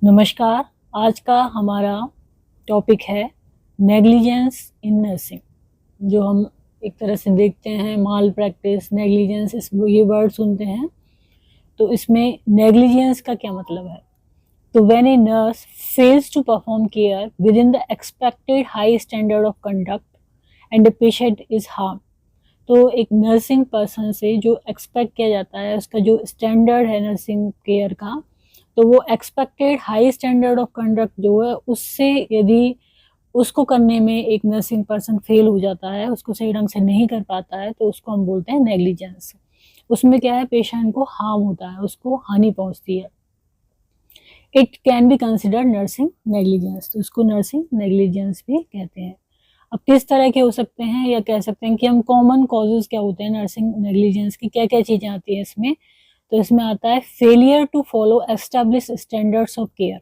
नमस्कार। आज का हमारा टॉपिक है नेग्लिजेंस इन नर्सिंग। जो हम एक तरह से देखते हैं माल प्रैक्टिस, नेग्लिजेंस, ये वर्ड सुनते हैं, तो इसमें नेग्लिजेंस का क्या मतलब है। तो when a nurse fails to perform care within the expected high standard of conduct and the patient is harm. तो एक नर्सिंग पर्सन से जो एक्सपेक्ट किया जाता है, उसका जो स्टैंडर्ड है नर्सिंग केयर का, तो वो expected high standard of conduct जो है, उससे यदि उसको करने में एक नर्सिंग पर्सन फेल हो जाता है, उसको सही ढंग से नहीं कर पाता है, तो उसको हम बोलते हैं नेग्लिजेंस। उसमें क्या है, पेशेंट को हार्म होता है, उसको हानि पहुंचती है। It can be considered nursing negligence, तो उसको नर्सिंग नेग्लिजेंस भी कहते हैं। अब किस तरह के हो सकते हैं, या कह सकते हैं कि हम कॉमन कॉजेज क्या होते हैं नर्सिंग नेग्लिजेंस की, क्या क्या चीजें आती है इसमें। तो इसमें आता है failure to follow establish standards of care.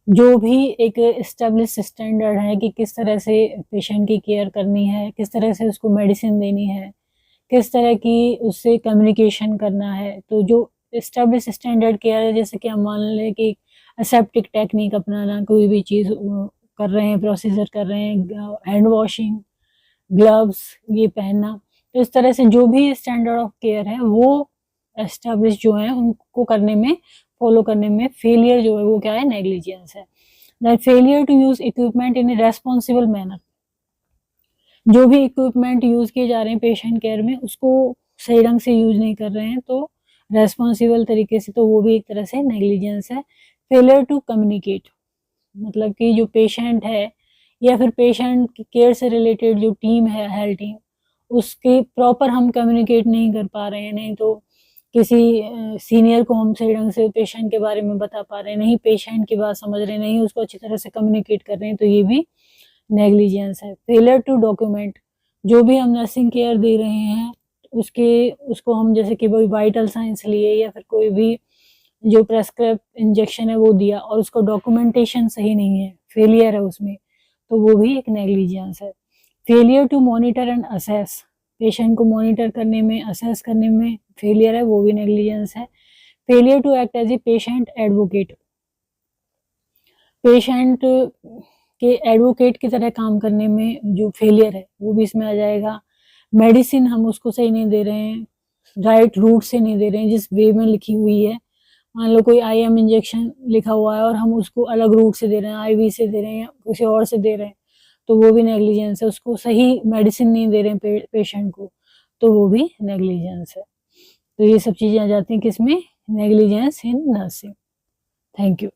जो भी एक एस्टेब्लिश स्टैंडर्ड है कि किस तरह से पेशेंट की केयर करनी है, किस तरह से उसको मेडिसिन देनी है, किस तरह की उससे कम्युनिकेशन करना है, तो जो एस्टेब्लिश स्टैंडर्ड केयर है, जैसे कि हम मान लें कि असेप्टिक टेक्निक अपनाना, कोई भी चीज़ कर रहे हैं, प्रोसीजर कर रहे हैं, हैंड वॉशिंग, ग्लव्स ये पहनना, तो इस तरह से जो भी स्टैंडर्ड ऑफ केयर है वो एस्टेब्लिश जो है उनको करने में, फॉलो करने में फेलियर जो है वो क्या है, नेग्लिजेंस है। That failure to use equipment in a responsible manner. जो भी इक्विपमेंट यूज किए जा रहे हैं पेशेंट केयर में, उसको सही ढंग से यूज नहीं कर रहे हैं, तो रेस्पॉन्सिबल तरीके से, तो वो भी एक तरह से नेग्लिजेंस है। फेलियर टू कम्युनिकेट, मतलब कि जो पेशेंट है या फिर पेशेंट केयर से रिलेटेड जो टीम है, हेल्थ टीम, उसके प्रॉपर हम कम्युनिकेट नहीं कर पा रहे हैं, नहीं तो किसी सीनियर को हम सही ढंग से पेशेंट के बारे में बता पा रहे हैं, नहीं पेशेंट की बात समझ रहे हैं, नहीं उसको अच्छी तरह से कम्युनिकेट कर रहे हैं, तो ये भी नेग्लिजेंस है। फेलियर टू डॉक्यूमेंट, जो भी हम नर्सिंग केयर दे रहे हैं उसको हम, जैसे कि कोई वाइटल साइंस लिए या फिर कोई भी जो प्रेस्क्राइब इंजेक्शन है वो दिया और उसको डॉक्यूमेंटेशन सही नहीं है, फेलियर है उसमें, तो वो भी एक नेग्लिजेंस है। Failure to monitor and assess, patient को मॉनिटर करने में, असेस करने में फेलियर है, वो भी नेग्लिजेंस है। Failure to act as a patient advocate, patient के एडवोकेट की तरह काम करने में जो फेलियर है वो भी इसमें आ जाएगा। मेडिसिन हम उसको सही नहीं दे रहे हैं, राइट रूट से नहीं दे रहे हैं, जिस वे में लिखी हुई है। मान लो कोई IM इंजेक्शन लिखा हुआ है और हम उसको अलग रूट से दे रहे हैं, IV से दे रहे हैं या किसी और से दे रहे हैं, तो वो भी नेग्लिजेंस है। उसको सही मेडिसिन नहीं दे रहे हैं पेशेंट को, तो वो भी नेग्लिजेंस है। तो ये सब चीजें आ जाती हैं किसमें, negligence in nursing. Thank you.